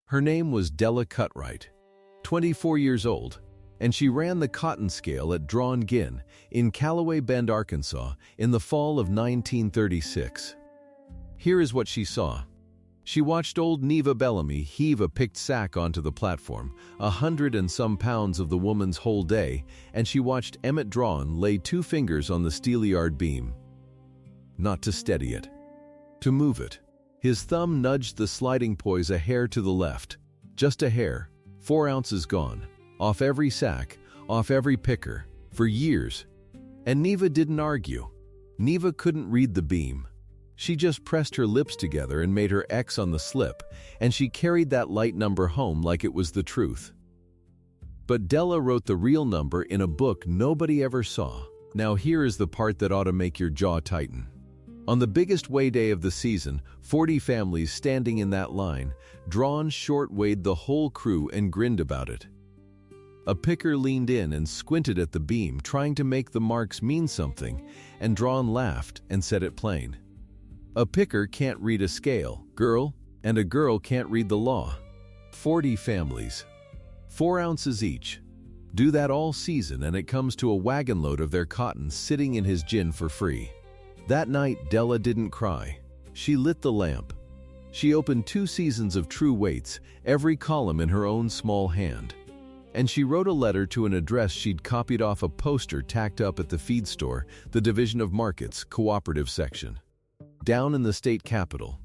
Her name was Della Cutright, 24 years old, and she ran the cotton scale at Draughn Gin in Calloway Bend, Arkansas, in the fall of 1936. Here is what she saw. She watched old Neva Bellamy heave a picked sack onto the platform, 100 and some pounds of the woman's whole day, and she watched Emmett Draughn lay 2 fingers on the steelyard beam. Not to steady it, to move it. His thumb nudged the sliding poise a hair to the left, just a hair, 4 ounces gone, off every sack, off every picker, for years. And Neva didn't argue. Neva couldn't read the beam. She just pressed her lips together and made her X on the slip, and she carried that light number home like it was the truth. But Della wrote the real number in a book nobody ever saw. Now here is the part that ought to make your jaw tighten. On the biggest weigh day of the season, 40 families standing in that line, Draughn short-weighed the whole crew and grinned about it. A picker leaned in and squinted at the beam, trying to make the marks mean something, and Draughn laughed and said it plain. A picker can't read a scale, girl, and a girl can't read the law. 40 families, 4 ounces each. Do that all season and it comes to a wagon load of their cotton sitting in his gin for free. That night, Della didn't cry. She lit the lamp. She opened 2 seasons of true weights, every column in her own small hand. And she wrote a letter to an address she'd copied off a poster tacked up at the feed store, the Division of Markets, cooperative section, down in the state capitol.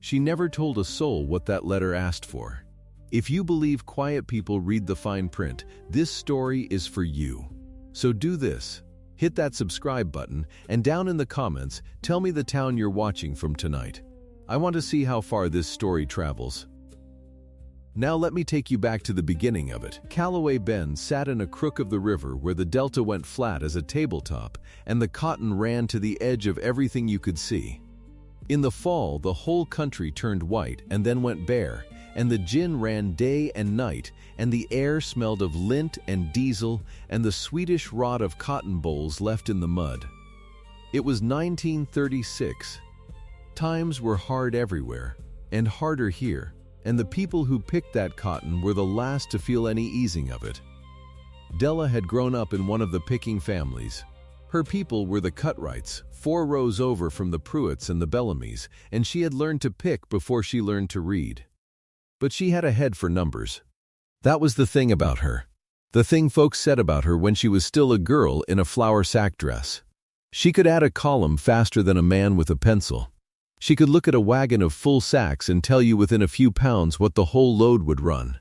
She never told a soul what that letter asked for. If you believe quiet people read the fine print, this story is for you. So do this. Hit that subscribe button, and down in the comments, tell me the town you're watching from tonight. I want to see how far this story travels. Now let me take you back to the beginning of it. Calloway Bend sat in a crook of the river where the delta went flat as a tabletop, and the cotton ran to the edge of everything you could see. In the fall, the whole country turned white and then went bare, and the gin ran day and night, and the air smelled of lint and diesel and the sweetish rot of cotton bolls left in the mud. It was 1936. Times were hard everywhere, and harder here, and the people who picked that cotton were the last to feel any easing of it. Della had grown up in one of the picking families. Her people were the Cutrights, 4 rows over from the Pruitts and the Bellamys, and she had learned to pick before she learned to read. But she had a head for numbers. That was the thing about her. The thing folks said about her when she was still a girl in a flour sack dress. She could add a column faster than a man with a pencil. She could look at a wagon of full sacks and tell you within a few pounds what the whole load would run.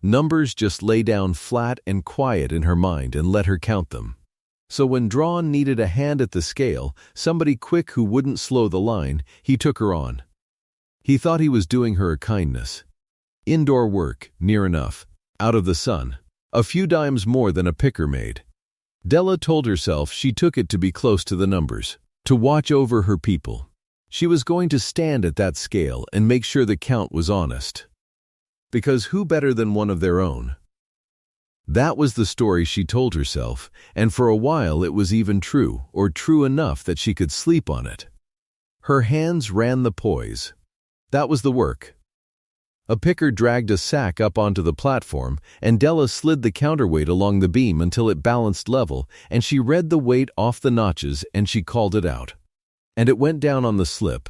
Numbers just lay down flat and quiet in her mind and let her count them. So when Draughn needed a hand at the scale, somebody quick who wouldn't slow the line, he took her on. He thought he was doing her a kindness. Indoor work, near enough, out of the sun, a few dimes more than a picker made. Della told herself she took it to be close to the numbers, to watch over her people. She was going to stand at that scale and make sure the count was honest. Because who better than one of their own? That was the story she told herself, and for a while it was even true, or true enough that she could sleep on it. Her hands ran the poise. That was the work. A picker dragged a sack up onto the platform, and Della slid the counterweight along the beam until it balanced level, and she read the weight off the notches and she called it out. And it went down on the slip.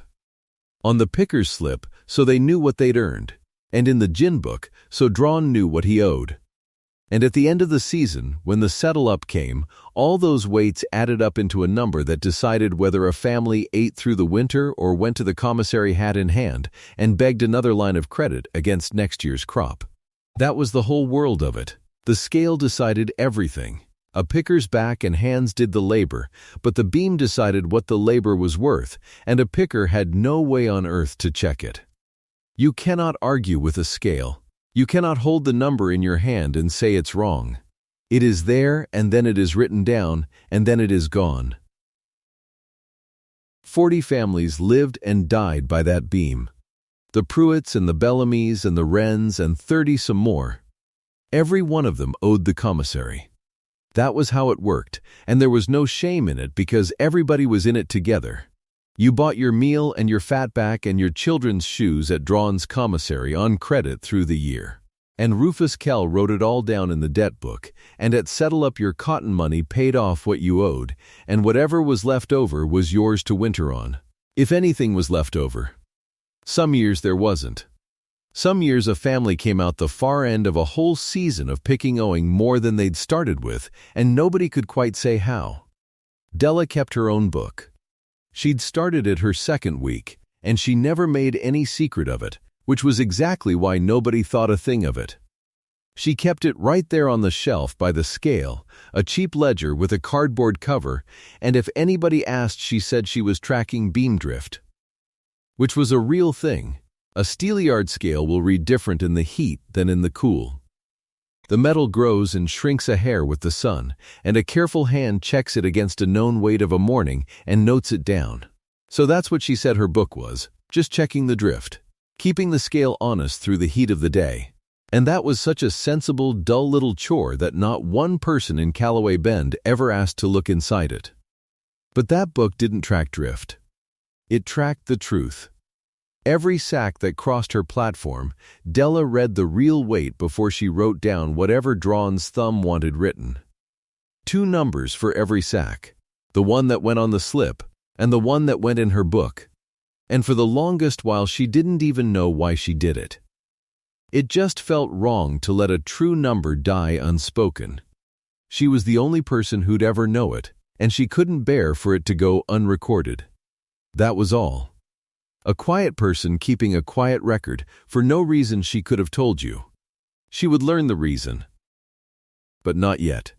On the picker's slip, so they knew what they'd earned, and in the gin book, so Draughn knew what he owed. And at the end of the season, when the settle-up came, all those weights added up into a number that decided whether a family ate through the winter or went to the commissary hat in hand and begged another line of credit against next year's crop. That was the whole world of it. The scale decided everything. A picker's back and hands did the labor, but the beam decided what the labor was worth, and a picker had no way on earth to check it. You cannot argue with a scale. You cannot hold the number in your hand and say it's wrong. It is there, and then it is written down, and then it is gone. 40 families lived and died by that beam. The Pruitts and the Bellamys and the Wrens and 30 some more. Every one of them owed the commissary. That was how it worked, and there was no shame in it because everybody was in it together. You bought your meal and your fatback and your children's shoes at Draughn's commissary on credit through the year. And Rufus Kell wrote it all down in the debt book, and at settle up your cotton money paid off what you owed, and whatever was left over was yours to winter on. If anything was left over. Some years there wasn't. Some years a family came out the far end of a whole season of picking owing more than they'd started with, and nobody could quite say how. Della kept her own book. She'd started it her second week, and she never made any secret of it, which was exactly why nobody thought a thing of it. She kept it right there on the shelf by the scale, a cheap ledger with a cardboard cover, and if anybody asked, she said she was tracking beam drift. Which was a real thing. A steelyard scale will read different in the heat than in the cool. The metal grows and shrinks a hair with the sun, and a careful hand checks it against a known weight of a morning and notes it down. So that's what she said her book was, just checking the drift, keeping the scale honest through the heat of the day. And that was such a sensible, dull little chore that not one person in Calloway Bend ever asked to look inside it. But that book didn't track drift. It tracked the truth. Every sack that crossed her platform, Della read the real weight before she wrote down whatever Draughn's thumb wanted written. 2 numbers for every sack, the one that went on the slip and the one that went in her book. And for the longest while she didn't even know why she did it. It just felt wrong to let a true number die unspoken. She was the only person who'd ever know it, and she couldn't bear for it to go unrecorded. That was all. A quiet person keeping a quiet record for no reason she could have told you. She would learn the reason. But not yet.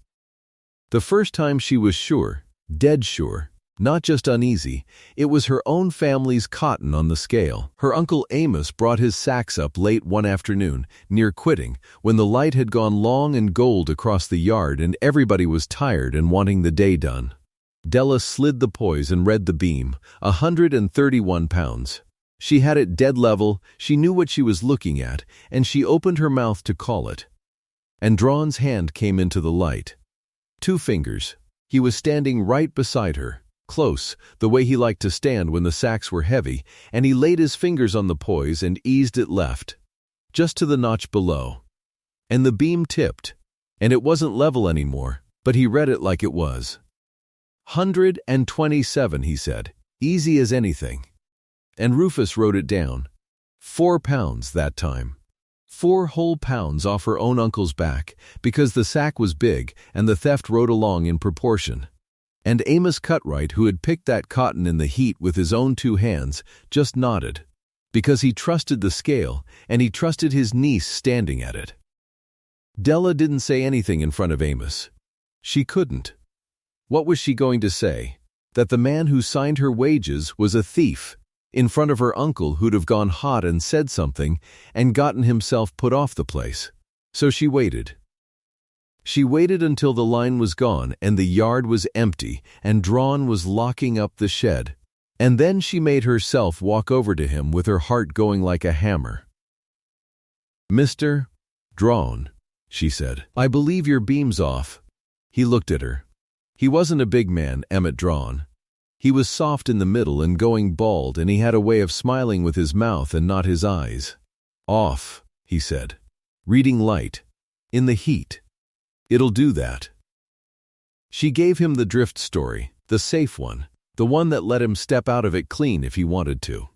The first time she was sure, dead sure, not just uneasy, it was her own family's cotton on the scale. Her Uncle Amos brought his sacks up late one afternoon, near quitting, when the light had gone long and gold across the yard and everybody was tired and wanting the day done. Della slid the poise and read the beam, 131 pounds. She had it dead level, she knew what she was looking at, and she opened her mouth to call it. And Draughn's hand came into the light. 2 fingers. He was standing right beside her. Close, the way he liked to stand when the sacks were heavy, and he laid his fingers on the poise and eased it left, just to the notch below. And the beam tipped, and it wasn't level anymore, but he read it like it was. 127, he said, easy as anything. And Rufus wrote it down. 4 pounds that time. 4 whole pounds off her own uncle's back, because the sack was big and the theft rode along in proportion. And Amos Cutright, who had picked that cotton in the heat with his own 2 hands, just nodded, because he trusted the scale, and he trusted his niece standing at it. Della didn't say anything in front of Amos. She couldn't. What was she going to say? That the man who signed her wages was a thief, in front of her uncle who'd have gone hot and said something and gotten himself put off the place. So she waited. She waited until the line was gone and the yard was empty and Draughn was locking up the shed. And then she made herself walk over to him with her heart going like a hammer. "Mr. Draughn," she said, "I believe your beam's off." He looked at her. He wasn't a big man, Emmett Draughn. He was soft in the middle and going bald, and he had a way of smiling with his mouth and not his eyes. "Off," he said. "Reading light. In the heat. It'll do that." She gave him the drift story, the safe one, the one that let him step out of it clean if he wanted to.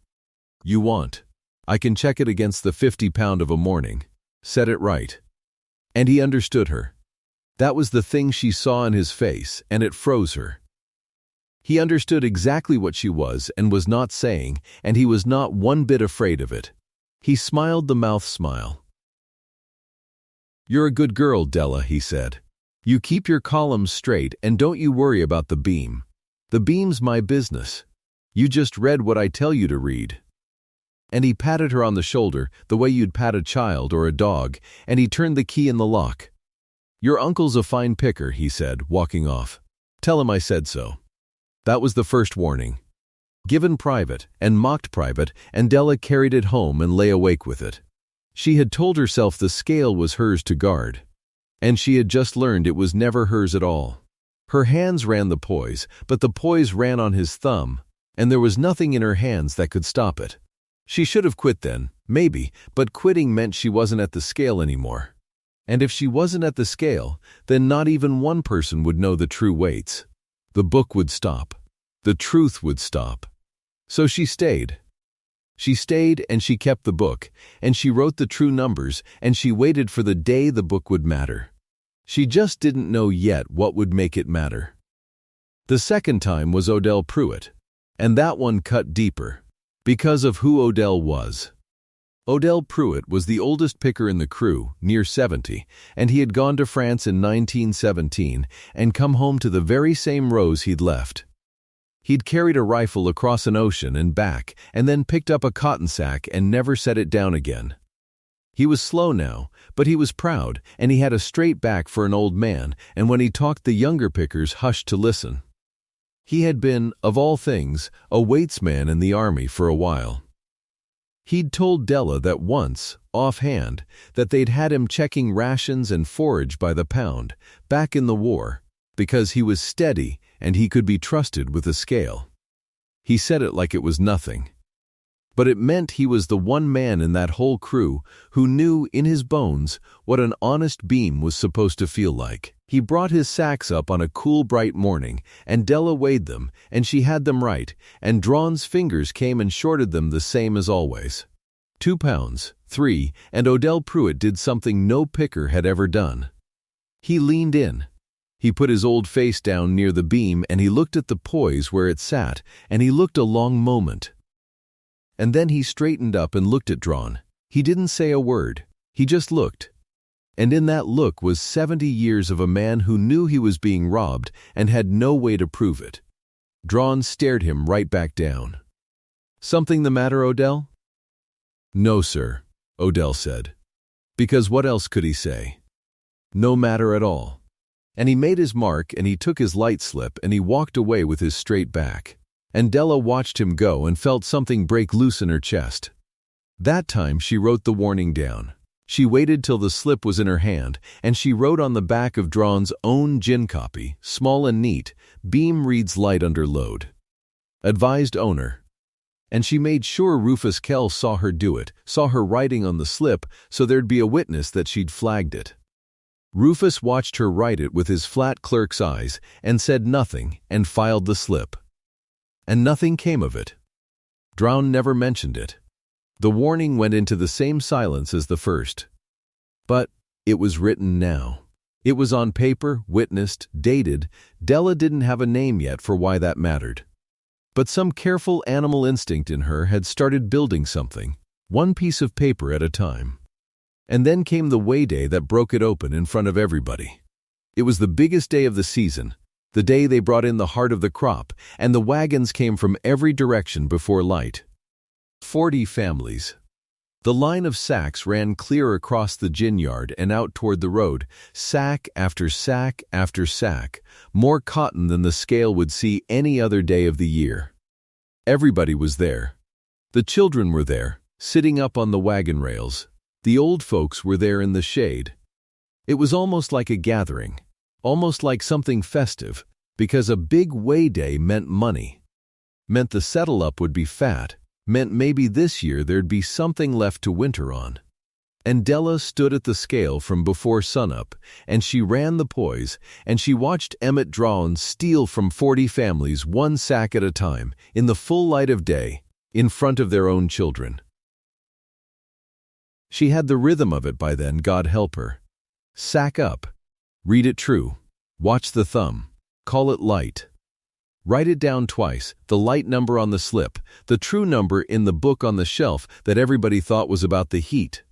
"You want? I can check it against the 50-pound of a morning. Set it right." And he understood her. That was the thing she saw in his face, and it froze her. He understood exactly what she was and was not saying, and he was not one bit afraid of it. He smiled the mouth smile. "You're a good girl, Della," he said. "You keep your columns straight and don't you worry about the beam. The beam's my business. You just read what I tell you to read." And he patted her on the shoulder, the way you'd pat a child or a dog, and he turned the key in the lock. "Your uncle's a fine picker," he said, walking off. "Tell him I said so." That was the first warning. Given private and mocked private, and Della carried it home and lay awake with it. She had told herself the scale was hers to guard, and she had just learned it was never hers at all. Her hands ran the poise, but the poise ran on his thumb, and there was nothing in her hands that could stop it. She should have quit then, maybe, but quitting meant she wasn't at the scale anymore. And if she wasn't at the scale, then not even one person would know the true weights. The book would stop. The truth would stop. So she stayed. She stayed and she kept the book, and she wrote the true numbers, and she waited for the day the book would matter. She just didn't know yet what would make it matter. The second time was Odell Pruitt, and that one cut deeper, because of who Odell was. Odell Pruitt was the oldest picker in the crew, near 70, and he had gone to France in 1917 and come home to the very same rows he'd left. He'd carried a rifle across an ocean and back, and then picked up a cotton sack and never set it down again. He was slow now, but he was proud, and he had a straight back for an old man, and when he talked the younger pickers hushed to listen. He had been, of all things, a waitsman in the army for a while. He'd told Della that once, offhand, that they'd had him checking rations and forage by the pound, back in the war, because he was steady and he could be trusted with a scale. He said it like it was nothing. But it meant he was the one man in that whole crew who knew in his bones what an honest beam was supposed to feel like. He brought his sacks up on a cool, bright morning, and Della weighed them, and she had them right, and Draughn's fingers came and shorted them the same as always. 2 pounds, 3, and Odell Pruitt did something no picker had ever done. He leaned in. He put his old face down near the beam, and he looked at the poise where it sat, and he looked a long moment. And then he straightened up and looked at Draughn. He didn't say a word. He just looked. And in that look was 70 years of a man who knew he was being robbed and had no way to prove it. Draughn stared him right back down. "Something the matter, Odell?" "No, sir," Odell said. Because what else could he say? No matter at all. And he made his mark, and he took his light slip, and he walked away with his straight back. And Della watched him go and felt something break loose in her chest. That time she wrote the warning down. She waited till the slip was in her hand, and she wrote on the back of Draughn's own gin copy, small and neat, "Beam reads light under load. Advised owner." And she made sure Rufus Kell saw her do it, saw her writing on the slip, so there'd be a witness that she'd flagged it. Rufus watched her write it with his flat clerk's eyes, and said nothing, and filed the slip. And nothing came of it. Draughn never mentioned it. The warning went into the same silence as the first. But it was written now. It was on paper, witnessed, dated. Della didn't have a name yet for why that mattered. But some careful animal instinct in her had started building something, one piece of paper at a time. And then came the way day that broke it open in front of everybody. It was the biggest day of the season, the day they brought in the heart of the crop, and the wagons came from every direction before light. 40 families. The line of sacks ran clear across the gin yard and out toward the road, sack after sack after sack, more cotton than the scale would see any other day of the year. Everybody was there. The children were there, sitting up on the wagon rails. The old folks were there in the shade. It was almost like a gathering, almost like something festive, because a big weigh day meant money, meant the settle-up would be fat, meant maybe this year there'd be something left to winter on. And Della stood at the scale from before sunup, and she ran the poise, and she watched Emmett Draughn steal from 40 families one sack at a time, in the full light of day, in front of their own children. She had the rhythm of it by then, God help her. Sack up. Read it true. Watch the thumb. Call it light. Write it down twice, the light number on the slip, the true number in the book on the shelf that everybody thought was about the heat.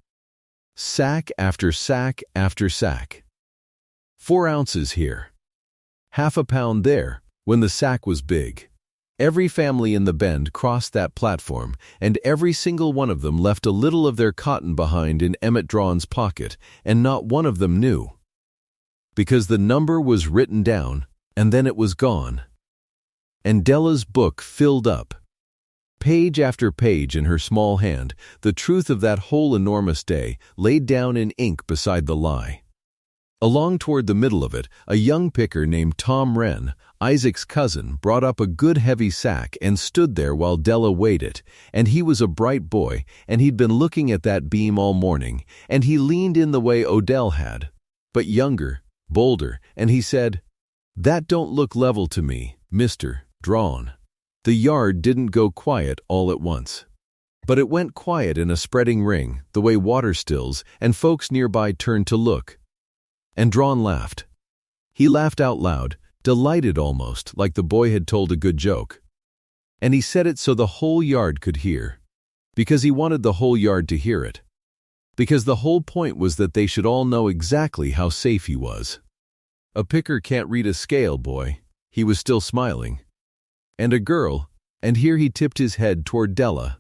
Sack after sack after sack. 4 ounces here. Half a pound there, when the sack was big. Every family in the Bend crossed that platform, and every single one of them left a little of their cotton behind in Emmett Draughn's pocket, and not one of them knew. Because the number was written down, and then it was gone. And Della's book filled up. Page after page in her small hand, the truth of that whole enormous day laid down in ink beside the lie. Along toward the middle of it, a young picker named Tom Wren, Isaac's cousin, brought up a good heavy sack and stood there while Della weighed it, and he was a bright boy, and he'd been looking at that beam all morning, and he leaned in the way Odell had, but younger, bolder, and he said, "That don't look level to me, Mr. Draughn." The yard didn't go quiet all at once, but it went quiet in a spreading ring, the way water stills, and folks nearby turned to look. And Draughn laughed. He laughed out loud, delighted almost, like the boy had told a good joke. And he said it so the whole yard could hear, because he wanted the whole yard to hear it. Because the whole point was that they should all know exactly how safe he was. "A picker can't read a scale, boy." He was still smiling. "And a girl," and here he tipped his head toward Della,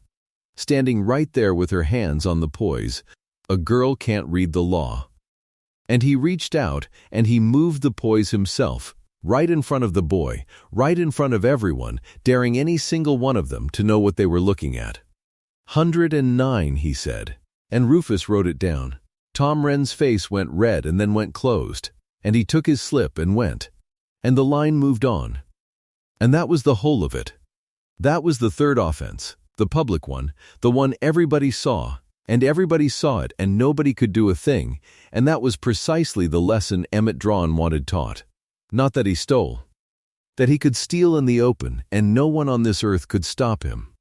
standing right there with her hands on the poise, "a girl can't read the law." And he reached out and he moved the poise himself, right in front of the boy, right in front of everyone, daring any single one of them to know what they were looking at. 109, he said, and Rufus wrote it down. Tom Wren's face went red and then went closed, and he took his slip and went, and the line moved on. And that was the whole of it. That was the third offense, the public one, the one everybody saw. And everybody saw it, and nobody could do a thing, and that was precisely the lesson Emmett Draughn wanted taught. Not that he stole. That he could steal in the open, and no one on this earth could stop him.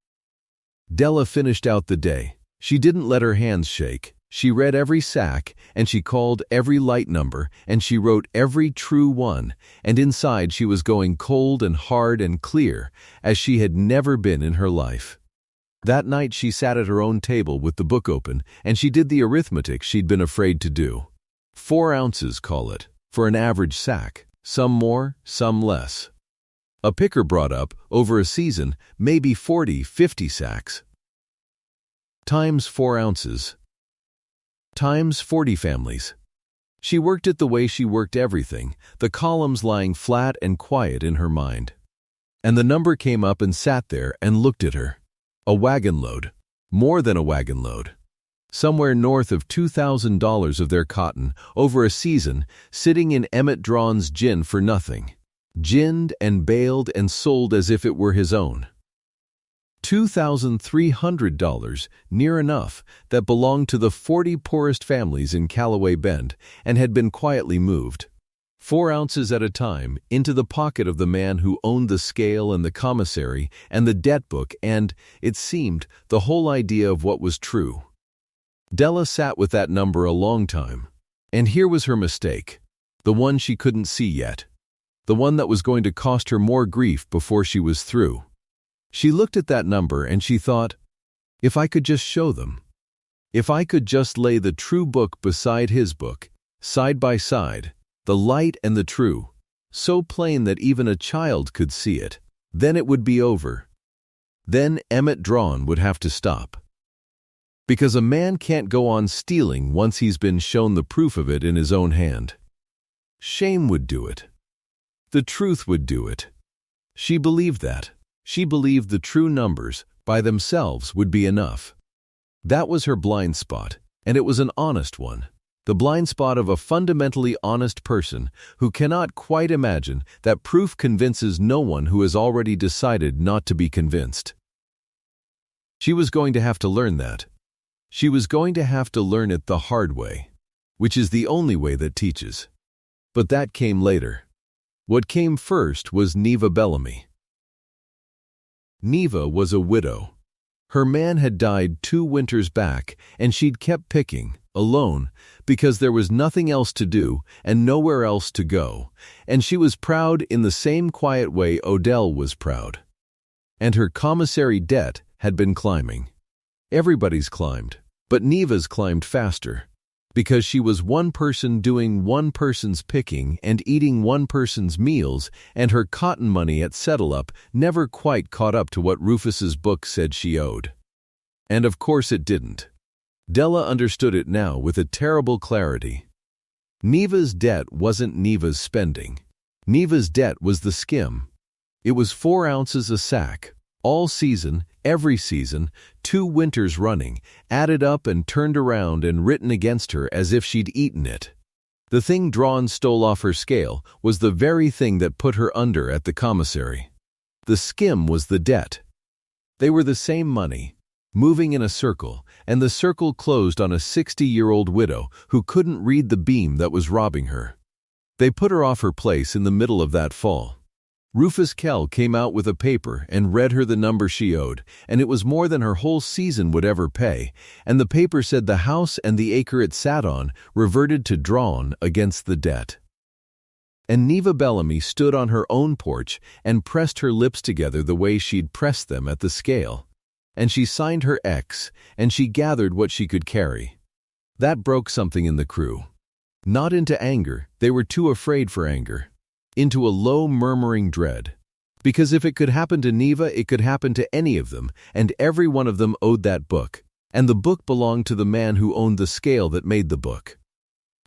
Della finished out the day. She didn't let her hands shake. She read every sack, and she called every light number, and she wrote every true one, and inside she was going cold and hard and clear, as she had never been in her life. That night she sat at her own table with the book open, and she did the arithmetic she'd been afraid to do. 4 ounces, call it, for an average sack, some more, some less. A picker brought up, over a season, maybe 40, 50 sacks. Times 4 ounces. Times 40 families. She worked it the way she worked everything, the columns lying flat and quiet in her mind. And the number came up and sat there and looked at her. A wagon load. More than a wagon load. Somewhere north of $2,000 of their cotton, over a season, sitting in Emmett Draughn's gin for nothing. Ginned and baled and sold as if it were his own. $2,300, near enough, that belonged to the 40 poorest families in Calloway Bend and had been quietly moved, 4 ounces at a time, into the pocket of the man who owned the scale and the commissary and the debt book and, it seemed, the whole idea of what was true. Della sat with that number a long time. And here was her mistake, the one she couldn't see yet, the one that was going to cost her more grief before she was through. She looked at that number and she thought, if I could just show them. If I could just lay the true book beside his book, side by side, the light and the true, so plain that even a child could see it, then it would be over. Then Emmett Draughn would have to stop. Because a man can't go on stealing once he's been shown the proof of it in his own hand. Shame would do it. The truth would do it. She believed that. She believed the true numbers, by themselves, would be enough. That was her blind spot, and it was an honest one. The blind spot of a fundamentally honest person who cannot quite imagine that proof convinces no one who has already decided not to be convinced. She was going to have to learn that. She was going to have to learn it the hard way, which is the only way that teaches. But that came later. What came first was Neva Bellamy. Neva was a widow. Her man had died 2 winters back, and she'd kept picking, alone, because there was nothing else to do and nowhere else to go, and she was proud in the same quiet way Odell was proud. And her commissary debt had been climbing. Everybody's climbed, but Neva's climbed faster, because she was one person doing one person's picking and eating one person's meals, and her cotton money at Settle-Up never quite caught up to what Rufus's book said she owed. And of course it didn't. Della understood it now with a terrible clarity. Neva's debt wasn't Neva's spending. Neva's debt was the skim. It was 4 ounces a sack, all season, every season, 2 winters running, added up and turned around and written against her as if she'd eaten it. The thing Draughn stole off her scale was the very thing that put her under at the commissary. The skim was the debt. They were the same money, moving in a circle, and the circle closed on a 60-year-old widow who couldn't read the beam that was robbing her. They put her off her place in the middle of that fall. Rufus Kell came out with a paper and read her the number she owed, and it was more than her whole season would ever pay, and the paper said the house and the acre it sat on reverted to Draughn against the debt. And Neva Bellamy stood on her own porch and pressed her lips together the way she'd pressed them at the scale. And she signed her X, and she gathered what she could carry. That broke something in the crew. Not into anger, they were too afraid for anger. Into a low murmuring dread. Because if it could happen to Neva, it could happen to any of them, and every one of them owed that book. And the book belonged to the man who owned the scale that made the book.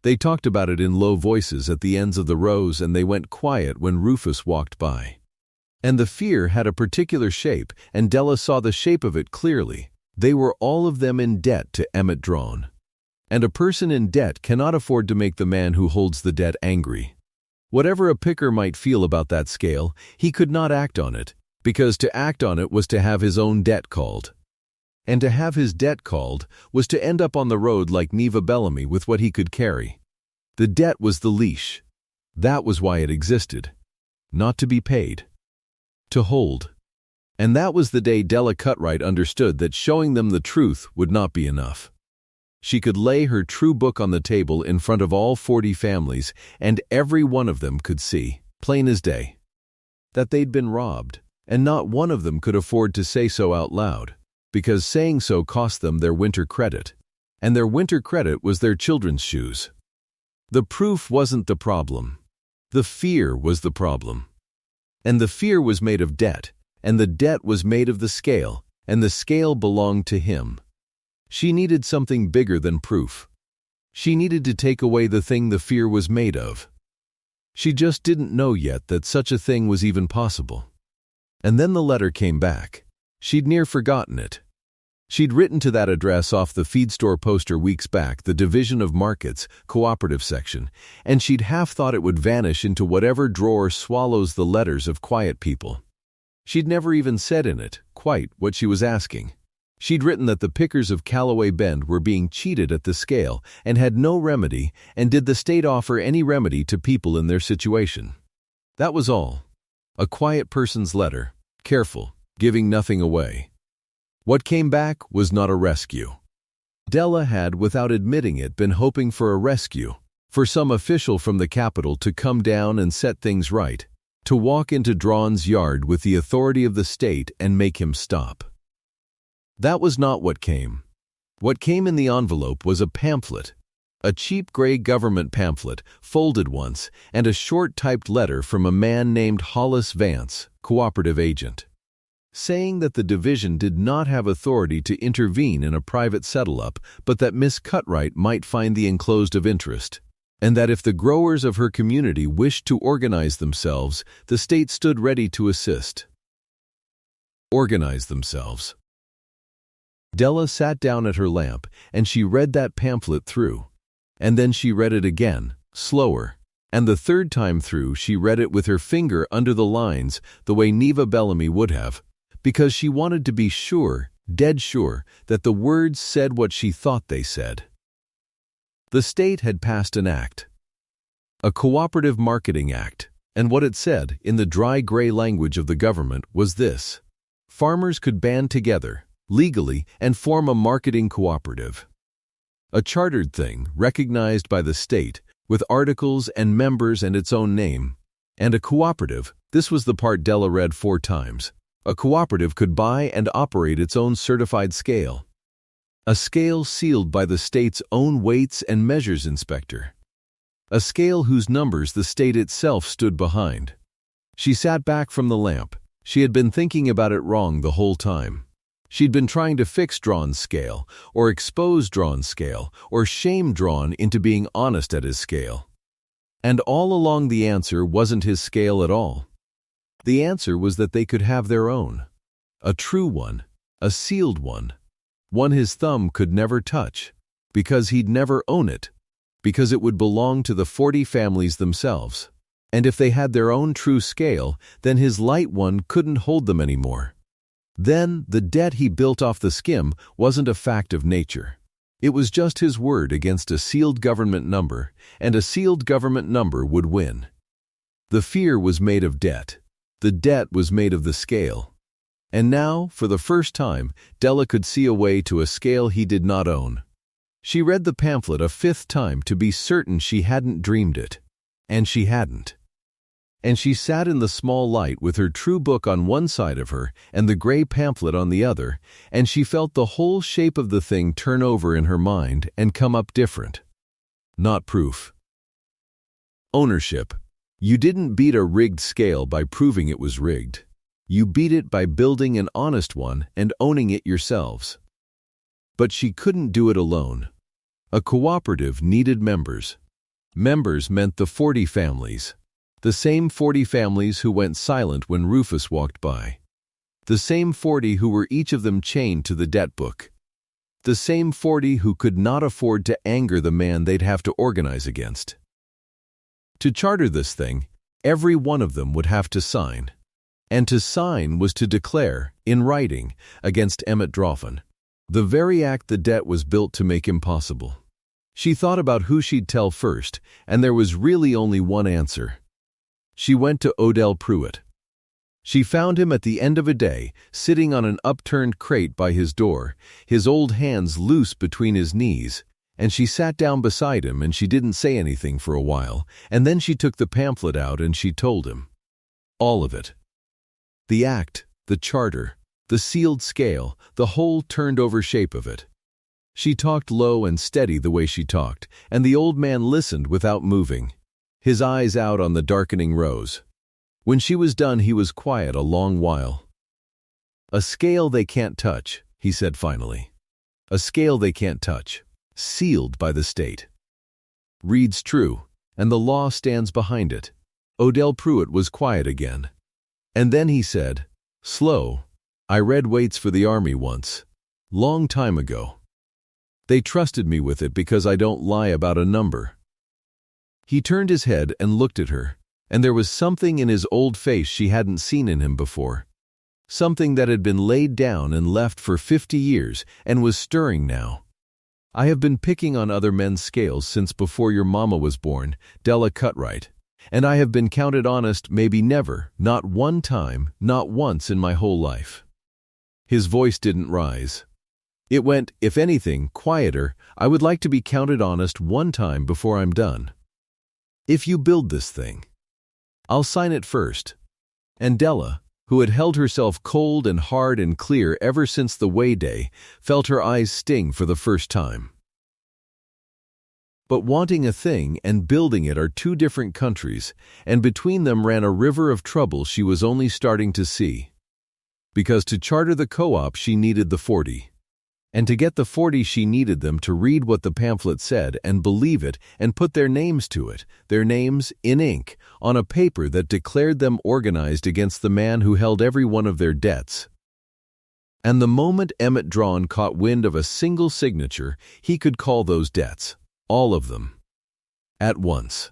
They talked about it in low voices at the ends of the rows, and they went quiet when Rufus walked by. And the fear had a particular shape, and Della saw the shape of it clearly. They were all of them in debt to Emmett Draughn. And a person in debt cannot afford to make the man who holds the debt angry. Whatever a picker might feel about that scale, he could not act on it, because to act on it was to have his own debt called. And to have his debt called was to end up on the road like Neva Bellamy with what he could carry. The debt was the leash. That was why it existed. Not to be paid. To hold. And that was the day Della Cutright understood that showing them the truth would not be enough. She could lay her true book on the table in front of all 40 families, and every one of them could see, plain as day, that they'd been robbed, and not one of them could afford to say so out loud, because saying so cost them their winter credit, and their winter credit was their children's shoes. The proof wasn't the problem. The fear was the problem. And the fear was made of debt, and the debt was made of the scale, and the scale belonged to him. She needed something bigger than proof. She needed to take away the thing the fear was made of. She just didn't know yet that such a thing was even possible. And then the letter came back. She'd near forgotten it. She'd written to that address off the feed store poster weeks back, the Division of Markets, cooperative section, and she'd half thought it would vanish into whatever drawer swallows the letters of quiet people. She'd never even said in it, quite, what she was asking. She'd written that the pickers of Calloway Bend were being cheated at the scale and had no remedy, and did the state offer any remedy to people in their situation. That was all. A quiet person's letter, careful, giving nothing away. What came back was not a rescue. Della had, without admitting it, been hoping for a rescue, for some official from the capital to come down and set things right, to walk into Draughn's yard with the authority of the state and make him stop. That was not what came. What came in the envelope was a pamphlet, a cheap gray government pamphlet, folded once, and a short typed letter from a man named Hollis Vance, cooperative agent, saying that the division did not have authority to intervene in a private settle-up, but that Miss Cutright might find the enclosed of interest, and that if the growers of her community wished to organize themselves, the state stood ready to assist. Organize themselves. Della sat down at her lamp, and she read that pamphlet through. And then she read it again, slower, and the third time through she read it with her finger under the lines the way Neva Bellamy would have, because she wanted to be sure, dead sure, that the words said what she thought they said. The state had passed an act, a Cooperative Marketing Act, and what it said, in the dry gray language of the government, was this: farmers could band together, legally, and form a marketing cooperative. A chartered thing, recognized by the state, with articles and members and its own name. And a cooperative, this was the part Della read 4 times, a cooperative could buy and operate its own certified scale. A scale sealed by the state's own weights and measures inspector. A scale whose numbers the state itself stood behind. She sat back from the lamp. She had been thinking about it wrong the whole time. She'd been trying to fix Draughn's scale, or expose Draughn's scale, or shame Draughn into being honest at his scale. And all along the answer wasn't his scale at all. The answer was that they could have their own. A true one, a sealed one his thumb could never touch, because he'd never own it, because it would belong to the 40 families themselves. And if they had their own true scale, then his light one couldn't hold them anymore. Then the debt he built off the skim wasn't a fact of nature. It was just his word against a sealed government number, and a sealed government number would win. The fear was made of debt. The debt was made of the scale. And now, for the first time, Della could see a way to a scale he did not own. She read the pamphlet a 5th time to be certain she hadn't dreamed it. And she hadn't. And she sat in the small light with her true book on one side of her and the gray pamphlet on the other, and she felt the whole shape of the thing turn over in her mind and come up different. Not proof. Ownership. You didn't beat a rigged scale by proving it was rigged. You beat it by building an honest one and owning it yourselves. But she couldn't do it alone. A cooperative needed members. Members meant the 40 families. The same 40 families who went silent when Rufus walked by. The same 40 who were each of them chained to the debt book. The same 40 who could not afford to anger the man they'd have to organize against. To charter this thing, every one of them would have to sign. And to sign was to declare, in writing, against Emmett Draughn, the very act the debt was built to make impossible. She thought about who she'd tell first, and there was really only one answer. She went to Odell Pruitt. She found him at the end of a day, sitting on an upturned crate by his door, his old hands loose between his knees, and she sat down beside him and she didn't say anything for a while, and then she took the pamphlet out and she told him. All of it. The act, the charter, the sealed scale, the whole turned-over shape of it. She talked low and steady the way she talked, and the old man listened without moving, his eyes out on the darkening rows. When she was done, he was quiet a long while. A scale they can't touch, he said finally. A scale they can't touch, sealed by the state. Reads true, and the law stands behind it. Odell Pruitt was quiet again. And then he said, slow, I read Waits for the Army once. Long time ago. They trusted me with it because I don't lie about a number. He turned his head and looked at her, and there was something in his old face she hadn't seen in him before. Something that had been laid down and left for 50 years and was stirring now. I have been picking on other men's scales since before your mama was born, Della Cutright, and I have been counted honest maybe never, not one time, not once in my whole life. His voice didn't rise. It went, if anything, quieter. I would like to be counted honest one time before I'm done. If you build this thing, I'll sign it first. And Della, who had held herself cold and hard and clear ever since the way day, felt her eyes sting for the first time. But wanting a thing and building it are two different countries, and between them ran a river of trouble she was only starting to see. Because to charter the co-op she needed the 40. And to get the 40 she needed them to read what the pamphlet said and believe it and put their names to it, their names in ink, on a paper that declared them organized against the man who held every one of their debts. And the moment Emmett Draughn caught wind of a single signature, he could call those debts, all of them, at once.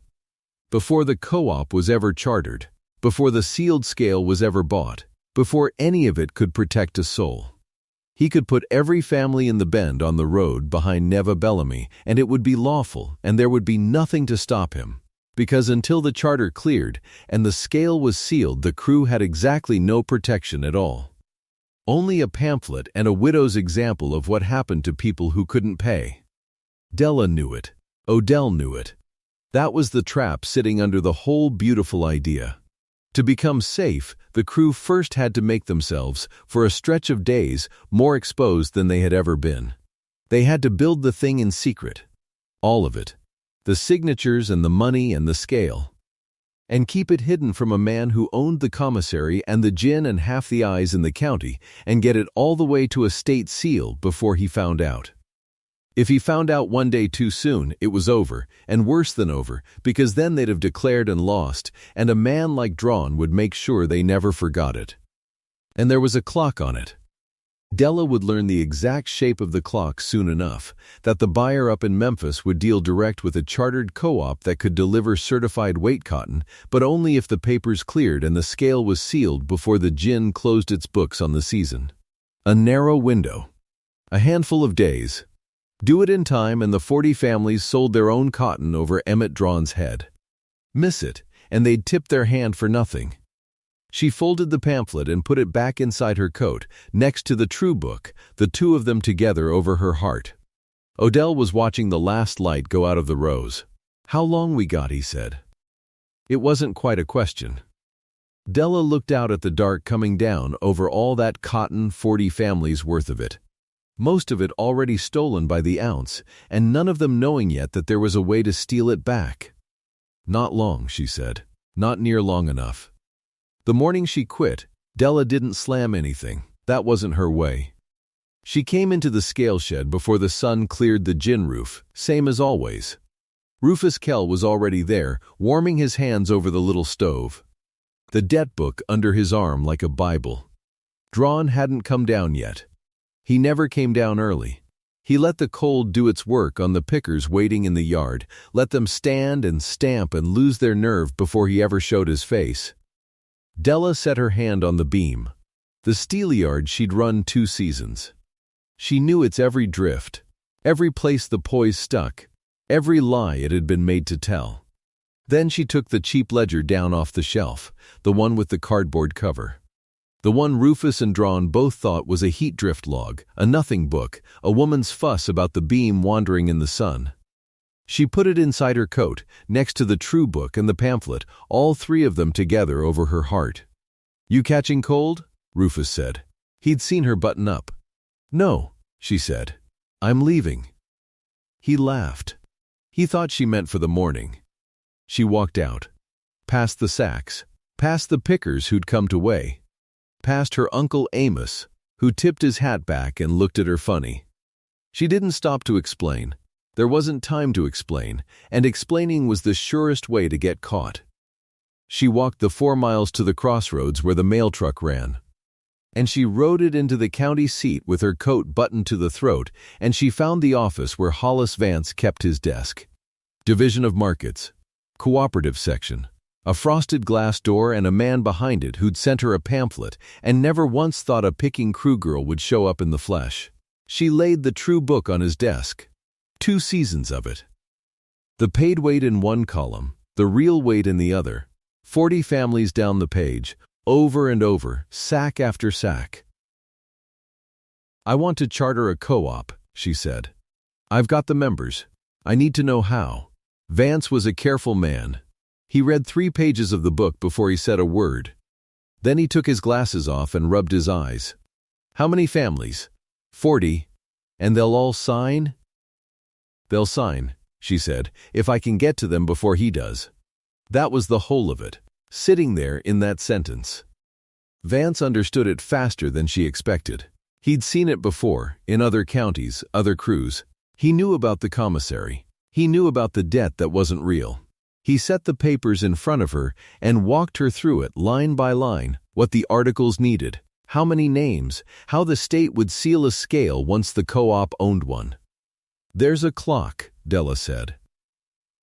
Before the co-op was ever chartered, before the sealed scale was ever bought, before any of it could protect a soul. He could put every family in the Bend on the road behind Neva Bellamy, and it would be lawful, and there would be nothing to stop him. Because until the charter cleared and the scale was sealed, the crew had exactly no protection at all. Only a pamphlet and a widow's example of what happened to people who couldn't pay. Della knew it. Odell knew it. That was the trap sitting under the whole beautiful idea. To become safe, the crew first had to make themselves, for a stretch of days, more exposed than they had ever been. They had to build the thing in secret. All of it. The signatures and the money and the scale. And keep it hidden from a man who owned the commissary and the gin and half the eyes in the county, and get it all the way to a state seal before he found out. If he found out one day too soon, it was over, and worse than over, because then they'd have declared and lost, and a man like Draughn would make sure they never forgot it. And there was a clock on it. Della would learn the exact shape of the clock soon enough, that the buyer up in Memphis would deal direct with a chartered co-op that could deliver certified weight cotton, but only if the papers cleared and the scale was sealed before the gin closed its books on the season. A narrow window. A handful of days. Do it in time and the 40 families sold their own cotton over Emmett Draughn's head. Miss it, and they'd tip their hand for nothing. She folded the pamphlet and put it back inside her coat, next to the true book, the two of them together over her heart. Odell was watching the last light go out of the rose. "How long we got?" he said. It wasn't quite a question. Della looked out at the dark coming down over all that cotton, 40 families worth of it. Most of it already stolen by the ounce, and none of them knowing yet that there was a way to steal it back. "Not long," she said. "Not near long enough." The morning she quit, Della didn't slam anything. That wasn't her way. She came into the scale shed before the sun cleared the gin roof, same as always. Rufus Kell was already there, warming his hands over the little stove. The debt book under his arm like a Bible. Draughn hadn't come down yet. He never came down early. He let the cold do its work on the pickers waiting in the yard, let them stand and stamp and lose their nerve before he ever showed his face. Della set her hand on the beam. The steelyard she'd run 2 seasons. She knew its every drift, every place the poise stuck, every lie it had been made to tell. Then she took the cheap ledger down off the shelf, the one with the cardboard cover. The one Rufus and Draughn both thought was a heat drift log, a nothing book, a woman's fuss about the beam wandering in the sun. She put it inside her coat, next to the true book and the pamphlet, all 3 of them together over her heart. "You catching cold?" Rufus said. He'd seen her button up. "No," she said. "I'm leaving." He laughed. He thought she meant for the morning. She walked out. Past the sacks. Past the pickers who'd come to weigh. Past her Uncle Amos, who tipped his hat back and looked at her funny. She didn't stop to explain. There wasn't time to explain, and explaining was the surest way to get caught. She walked the 4 miles to the crossroads where the mail truck ran. And she rode it into the county seat with her coat buttoned to the throat, and she found the office where Hollis Vance kept his desk. Division of Markets. Cooperative section. A frosted glass door and a man behind it who'd sent her a pamphlet and never once thought a picking crew girl would show up in the flesh. She laid the true book on his desk. 2 seasons of it. The paid weight in one column, the real weight in the other. 40 families down the page, over and over, sack after sack. "I want to charter a co-op," she said. "I've got the members. I need to know how." Vance was a careful man. He read 3 pages of the book before he said a word. Then he took his glasses off and rubbed his eyes. "How many families?" 40. "And they'll all sign?" "They'll sign," she said, "if I can get to them before he does." That was the whole of it, sitting there in that sentence. Vance understood it faster than she expected. He'd seen it before, in other counties, other crews. He knew about the commissary. He knew about the debt that wasn't real. He set the papers in front of her and walked her through it line by line, what the articles needed, how many names, how the state would seal a scale once the co-op owned one. "There's a clock," Della said.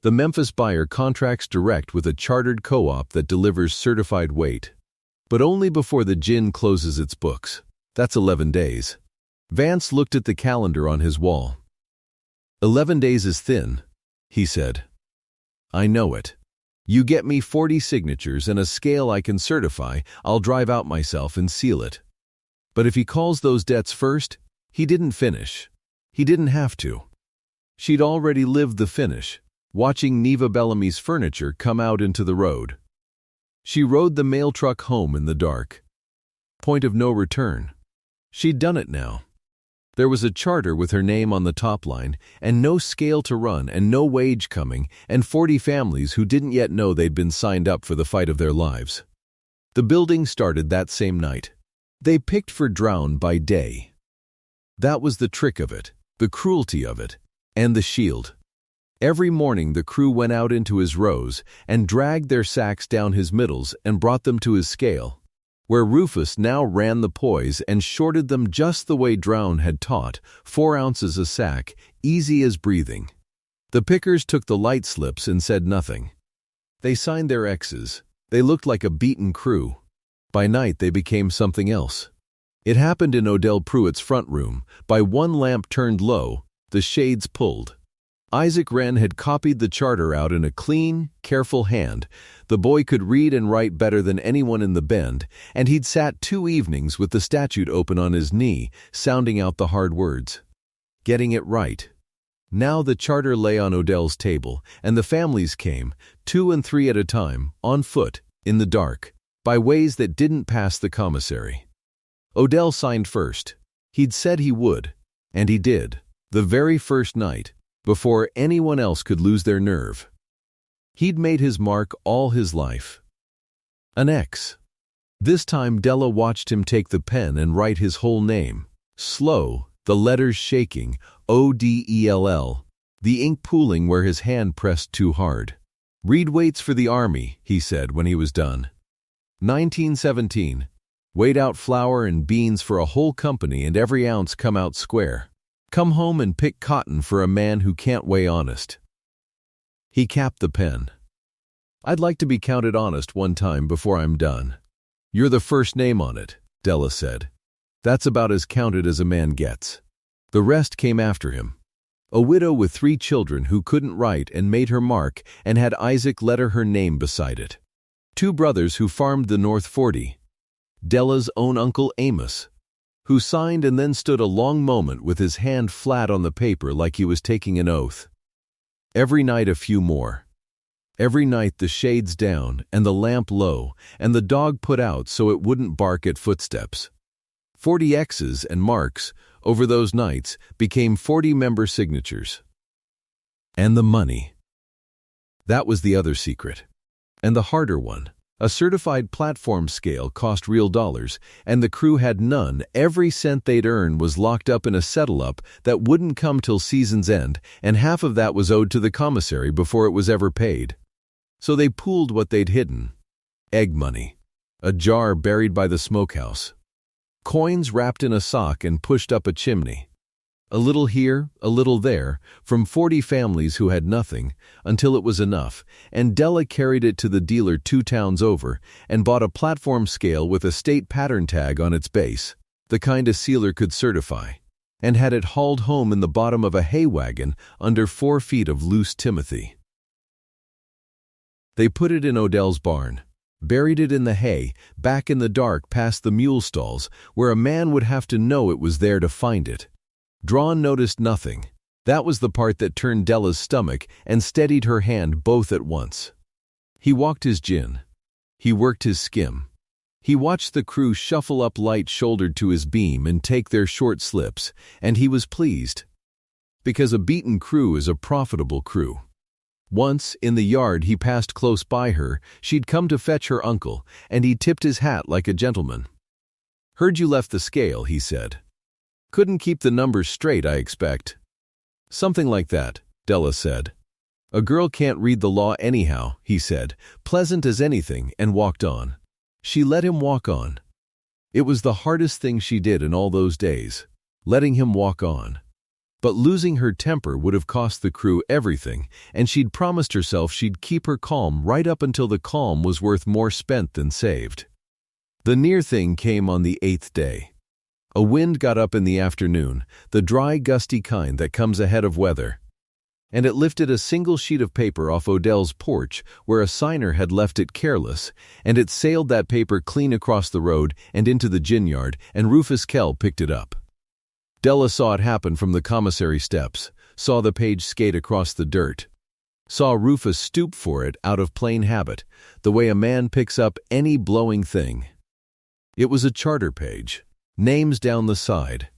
"The Memphis buyer contracts direct with a chartered co-op that delivers certified weight. But only before the gin closes its books. That's 11 days. Vance looked at the calendar on his wall. 11 days is thin," he said. "I know it. You get me 40 signatures and a scale I can certify, I'll drive out myself and seal it." But if he calls those debts first, he didn't finish. He didn't have to. She'd already lived the finish, watching Neva Bellamy's furniture come out into the road. She rode the mail truck home in the dark. Point of no return. She'd done it now. There was a charter with her name on the top line, and no scale to run and no wage coming, and 40 families who didn't yet know they'd been signed up for the fight of their lives. The building started that same night. They picked for Draughn by day. That was the trick of it, the cruelty of it, and the shield. Every morning the crew went out into his rows and dragged their sacks down his middles and brought them to his scale. where Rufus now ran the poise and shorted them just the way Draughn had taught, 4 ounces a sack, easy as breathing. The pickers took the light slips and said nothing. They signed their X's. They looked like a beaten crew. By night they became something else. It happened in Odell Pruitt's front room. By one lamp turned low, the shades pulled. Isaac Wren had copied the charter out in a clean, careful hand. The boy could read and write better than anyone in the Bend, and he'd sat 2 evenings with the statute open on his knee, sounding out the hard words. Getting it right. Now the charter lay on Odell's table, and the families came, 2 and 3 at a time, on foot, in the dark, by ways that didn't pass the commissary. Odell signed first. He'd said he would, and he did, the very first night, before anyone else could lose their nerve. He'd made his mark all his life. An X. This time Della watched him take the pen and write his whole name. Slow, the letters shaking, O-D-E-L-L, the ink pooling where his hand pressed too hard. "Read weights for the Army," he said when he was done. 1917. Weighed out flour and beans for a whole company and every ounce come out square. Come home and pick cotton for a man who can't weigh honest. He capped the pen. "I'd like to be counted honest one time before I'm done." "You're the first name on it," Della said. "That's about as counted as a man gets." The rest came after him. A widow with 3 children who couldn't write and made her mark and had Isaac letter her name beside it. 2 brothers who farmed the North 40. Della's own uncle Amos, who signed and then stood a long moment with his hand flat on the paper like he was taking an oath. Every night a few more. Every night the shades down and the lamp low and the dog put out so it wouldn't bark at footsteps. 40 X's and marks over those nights became 40 member signatures. And the money. That was the other secret. And the harder one. A certified platform scale cost real dollars, and the crew had none. Every cent they'd earn was locked up in a settle-up that wouldn't come till season's end, and half of that was owed to the commissary before it was ever paid. So they pooled what they'd hidden. Egg money. A jar buried by the smokehouse. Coins wrapped in a sock and pushed up a chimney. A little here, a little there, from 40 families who had nothing, until it was enough, and Della carried it to the dealer 2 towns over and bought a platform scale with a state pattern tag on its base, the kind a sealer could certify, and had it hauled home in the bottom of a hay wagon under 4 feet of loose timothy. They put it in Odell's barn, buried it in the hay, back in the dark past the mule stalls, where a man would have to know it was there to find it. Draughn noticed nothing. That was the part that turned Della's stomach and steadied her hand both at once. He walked his gin. He worked his skim. He watched the crew shuffle up light-shouldered to his beam and take their short slips, and he was pleased. Because a beaten crew is a profitable crew. Once, in the yard he passed close by her, she'd come to fetch her uncle, and he tipped his hat like a gentleman. "Heard you left the scale," he said. "Couldn't keep the numbers straight, I expect." "Something like that," Della said. "A girl can't read the law anyhow," he said, pleasant as anything, and walked on. She let him walk on. It was the hardest thing she did in all those days, letting him walk on. But losing her temper would have cost the crew everything, and she'd promised herself she'd keep her calm right up until the calm was worth more spent than saved. The near thing came on the 8th day. A wind got up in the afternoon, the dry, gusty kind that comes ahead of weather, and it lifted a single sheet of paper off Odell's porch where a signer had left it careless, and it sailed that paper clean across the road and into the gin yard, and Rufus Kell picked it up. Della saw it happen from the commissary steps, saw the page skate across the dirt, saw Rufus stoop for it out of plain habit, the way a man picks up any blowing thing. It was a charter page. Names down the side.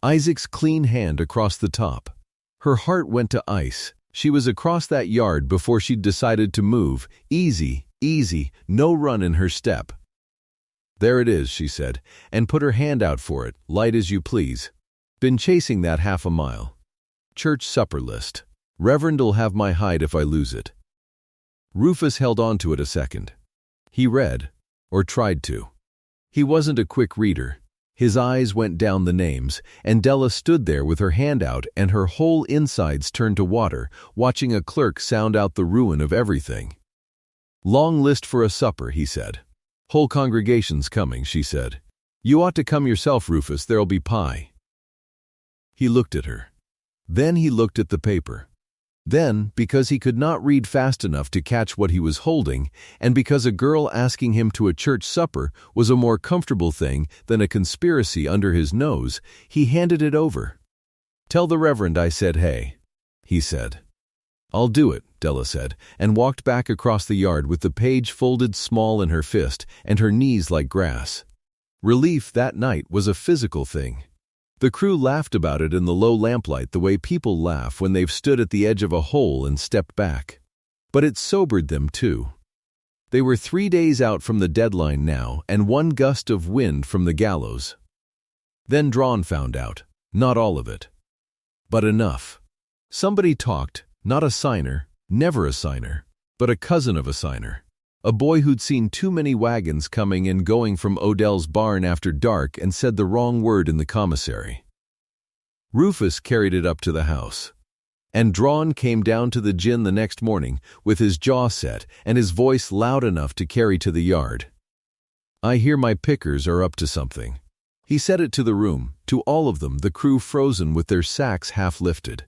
Isaac's clean hand across the top. Her heart went to ice. She was across that yard before she'd decided to move. Easy, easy, no run in her step. "There it is," she said, and put her hand out for it, light as you please. "Been chasing that half a mile. Church supper list. Reverend'll have my hide if I lose it." Rufus held on to it a second. He read, or tried to. He wasn't a quick reader. His eyes went down the names, and Della stood there with her hand out and her whole insides turned to water, watching a clerk sound out the ruin of everything. "Long list for a supper," he said. "Whole congregation's coming," she said. "You ought to come yourself, Rufus, there'll be pie." He looked at her. Then he looked at the paper. Then, because he could not read fast enough to catch what he was holding, and because a girl asking him to a church supper was a more comfortable thing than a conspiracy under his nose, he handed it over. "Tell the Reverend I said hey," he said. "I'll do it," Della said, and walked back across the yard with the page folded small in her fist and her knees like grass. Relief that night was a physical thing. The crew laughed about it in the low lamplight the way people laugh when they've stood at the edge of a hole and stepped back. But it sobered them too. They were 3 days out from the deadline now and one gust of wind from the gallows. Then Draughn found out. Not all of it. But enough. Somebody talked, not a signer, never a signer, but a cousin of a signer. A boy who'd seen too many wagons coming and going from Odell's barn after dark and said the wrong word in the commissary. Rufus carried it up to the house. And Draughn came down to the gin the next morning with his jaw set and his voice loud enough to carry to the yard. "I hear my pickers are up to something." He said it to the room, to all of them, the crew frozen with their sacks half lifted.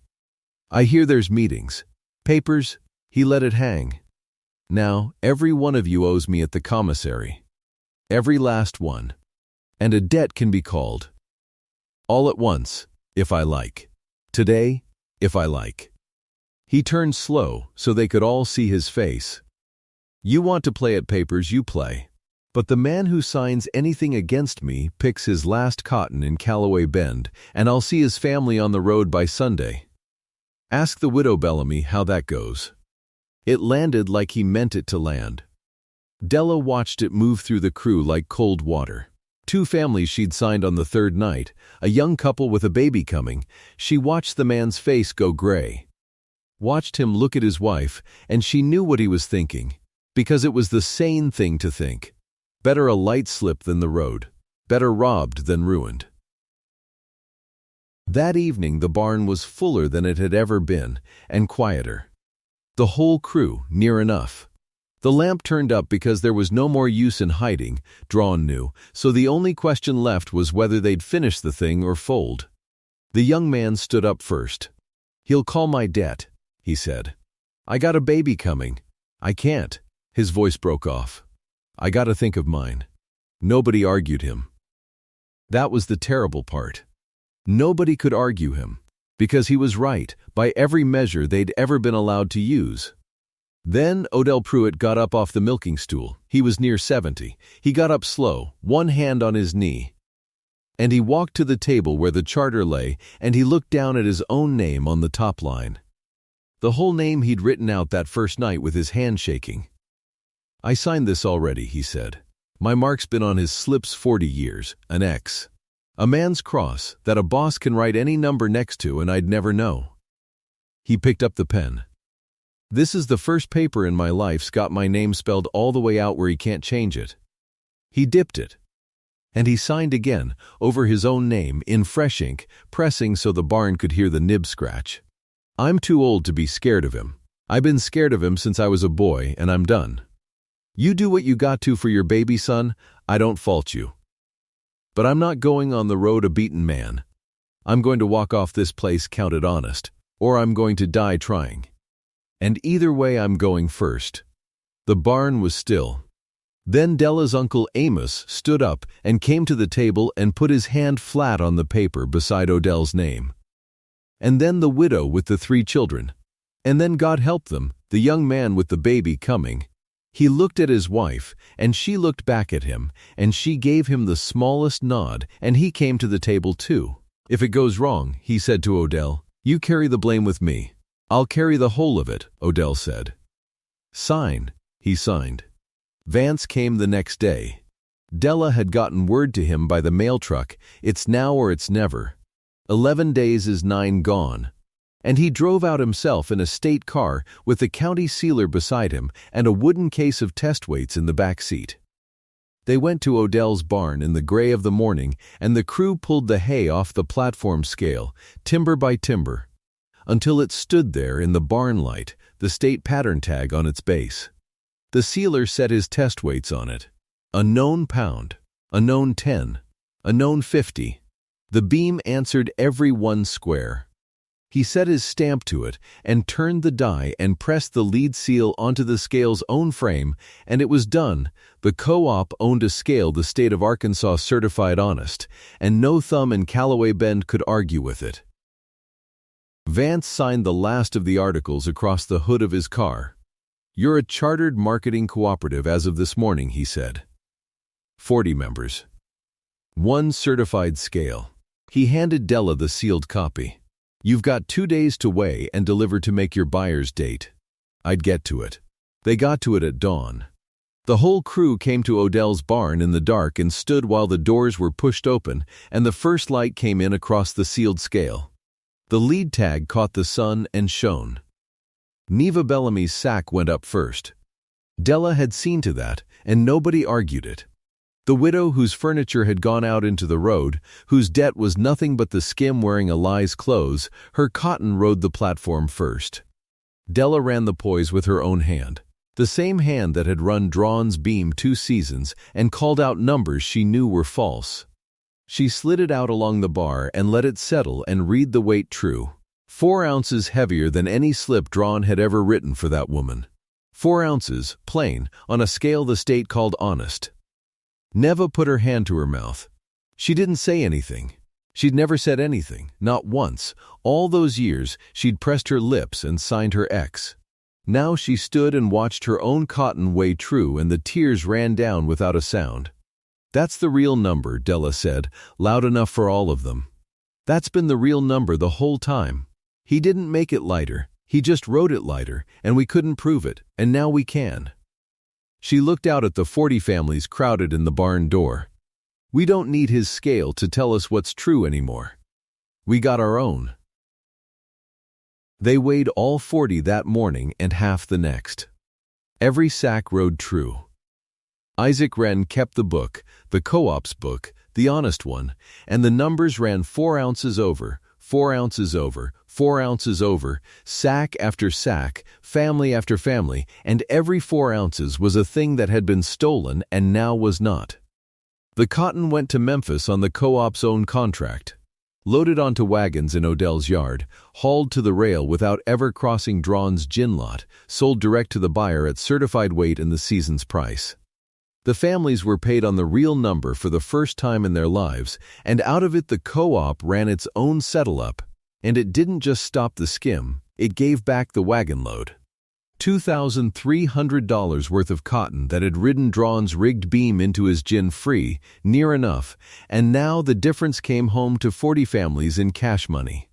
"I hear there's meetings. Papers." He let it hang. "Now, every one of you owes me at the commissary. Every last one. And a debt can be called. All at once, if I like. Today, if I like." He turned slow so they could all see his face. "You want to play at papers, you play. But the man who signs anything against me picks his last cotton in Calloway Bend, and I'll see his family on the road by Sunday. Ask the widow Bellamy how that goes." It landed like he meant it to land. Della watched it move through the crew like cold water. 2 families she'd signed on the 3rd night, a young couple with a baby coming. She watched the man's face go gray. Watched him look at his wife, and she knew what he was thinking, because it was the sane thing to think. Better a light slip than the road. Better robbed than ruined. That evening the barn was fuller than it had ever been, and quieter. The whole crew, near enough. The lamp turned up because there was no more use in hiding, Draughn knew, so the only question left was whether they'd finish the thing or fold. The young man stood up first. "He'll call my debt," he said. "I got a baby coming. I can't." His voice broke off. "I gotta think of mine." Nobody argued him. That was the terrible part. Nobody could argue him. Because he was right, by every measure they'd ever been allowed to use. Then Odell Pruitt got up off the milking stool. He was near 70. He got up slow, one hand on his knee. And he walked to the table where the charter lay, and he looked down at his own name on the top line. The whole name he'd written out that first night with his hand shaking. "I signed this already," he said. "My mark's been on his slips 40 years, an X. A man's cross that a boss can write any number next to and I'd never know." He picked up the pen. "This is the first paper in my life's got my name spelled all the way out where he can't change it." He dipped it. And he signed again, over his own name, in fresh ink, pressing so the barn could hear the nib scratch. "I'm too old to be scared of him. I've been scared of him since I was a boy, and I'm done. You do what you got to for your baby, son. I don't fault you. But I'm not going on the road a beaten man. I'm going to walk off this place counted honest, or I'm going to die trying. And either way I'm going first." The barn was still. Then Della's Uncle Amos stood up and came to the table and put his hand flat on the paper beside Odell's name. And then the widow with the 3 children. And then, God help them, the young man with the baby coming. He looked at his wife, and she looked back at him, and she gave him the smallest nod, and he came to the table too. "If it goes wrong," he said to Odell, "you carry the blame with me." "I'll carry the whole of it," Odell said. "Sign." He signed. Vance came the next day. Della had gotten word to him by the mail truck, "It's now or it's never. 11 days is 9 gone." And he drove out himself in a state car with the county sealer beside him and a wooden case of test weights in the back seat. They went to Odell's barn in the gray of the morning, and the crew pulled the hay off the platform scale, timber by timber, until it stood there in the barn light, the state pattern tag on its base. The sealer set his test weights on it. A known pound, a known 10, a known 50. The beam answered every one square. He set his stamp to it and turned the die and pressed the lead seal onto the scale's own frame, and it was done. The co-op owned a scale the state of Arkansas certified honest, and no thumb in Calloway Bend could argue with it. Vance signed the last of the articles across the hood of his car. "You're a chartered marketing cooperative as of this morning," he said. 40 members. 1 certified scale. He handed Della the sealed copy. "You've got 2 days to weigh and deliver to make your buyer's date." I'd get to it. They got to it at dawn. The whole crew came to Odell's barn in the dark and stood while the doors were pushed open and the first light came in across the sealed scale. The lead tag caught the sun and shone. Neva Bellamy's sack went up first. Della had seen to that, and nobody argued it. The widow whose furniture had gone out into the road, whose debt was nothing but the skim wearing Eli's clothes, her cotton rode the platform first. Della ran the poise with her own hand, the same hand that had run Draughn's beam 2 seasons and called out numbers she knew were false. She slid it out along the bar and let it settle and read the weight true. 4 ounces heavier than any slip Draughn had ever written for that woman. 4 ounces, plain, on a scale the state called honest. Neva put her hand to her mouth. She didn't say anything. She'd never said anything, not once. All those years, she'd pressed her lips and signed her X. Now she stood and watched her own cotton weigh true, and the tears ran down without a sound. "That's the real number," Della said, loud enough for all of them. "That's been the real number the whole time. He didn't make it lighter. He just wrote it lighter, and we couldn't prove it, and now we can." She looked out at the 40 families crowded in the barn door. "We don't need his scale to tell us what's true anymore. We got our own." They weighed all 40 that morning and half the next. Every sack rode true. Isaac Wren kept the book, the co-op's book, the honest one, and the numbers ran 4 ounces over, 4 ounces over, 4 ounces over, sack after sack, family after family, and every 4 ounces was a thing that had been stolen and now was not. The cotton went to Memphis on the co-op's own contract. Loaded onto wagons in Odell's yard, hauled to the rail without ever crossing Draughn's gin lot, sold direct to the buyer at certified weight and the season's price. The families were paid on the real number for the first time in their lives, and out of it the co-op ran its own settle-up, and it didn't just stop the skim, it gave back the wagon load. $2,300 worth of cotton that had ridden Draughn's rigged beam into his gin free, near enough, and now the difference came home to 40 families in cash money.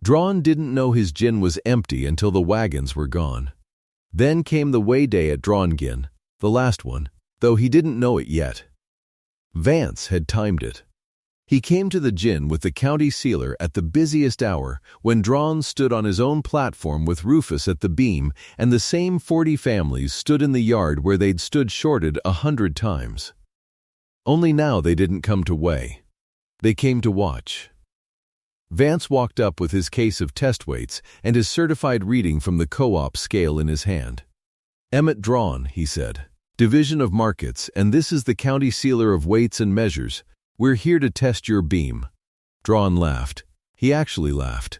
Draughn didn't know his gin was empty until the wagons were gone. Then came the weigh day at Draughn Gin, the last one, though he didn't know it yet. Vance had timed it. He came to the gin with the county sealer at the busiest hour when Draughn stood on his own platform with Rufus at the beam, and the same 40 families stood in the yard where they'd stood shorted 100 times. Only now they didn't come to weigh. They came to watch. Vance walked up with his case of test weights and his certified reading from the co-op scale in his hand. "Emmett Draughn," he said, "Division of Markets, and this is the county sealer of weights and measures. We're here to test your beam." Draughn laughed. He actually laughed.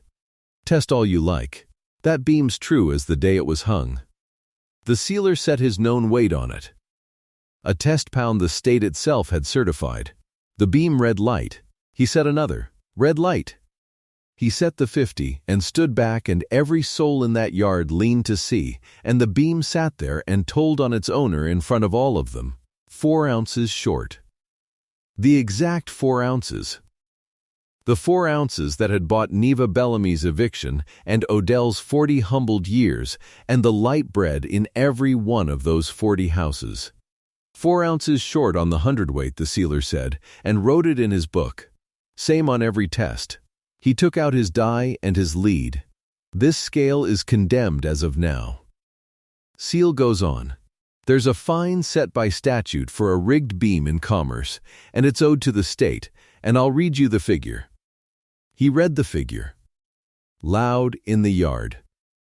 "Test all you like. That beam's true as the day it was hung." The sealer set his known weight on it. A test pound the state itself had certified. The beam read light. He set another. Red light. He set the 50 and stood back, and every soul in that yard leaned to see, and the beam sat there and told on its owner in front of all of them. 4 ounces short. The exact 4 ounces. The 4 ounces that had bought Neva Bellamy's eviction and Odell's 40 humbled years, and the light bread in every one of those 40 houses. 4 ounces short on the hundredweight, the sealer said, and wrote it in his book. Same on every test. He took out his die and his lead. This scale is condemned as of now. Seal goes on. There's a fine set by statute for a rigged beam in commerce, and it's owed to the state, and I'll read you the figure." He read the figure. Loud in the yard.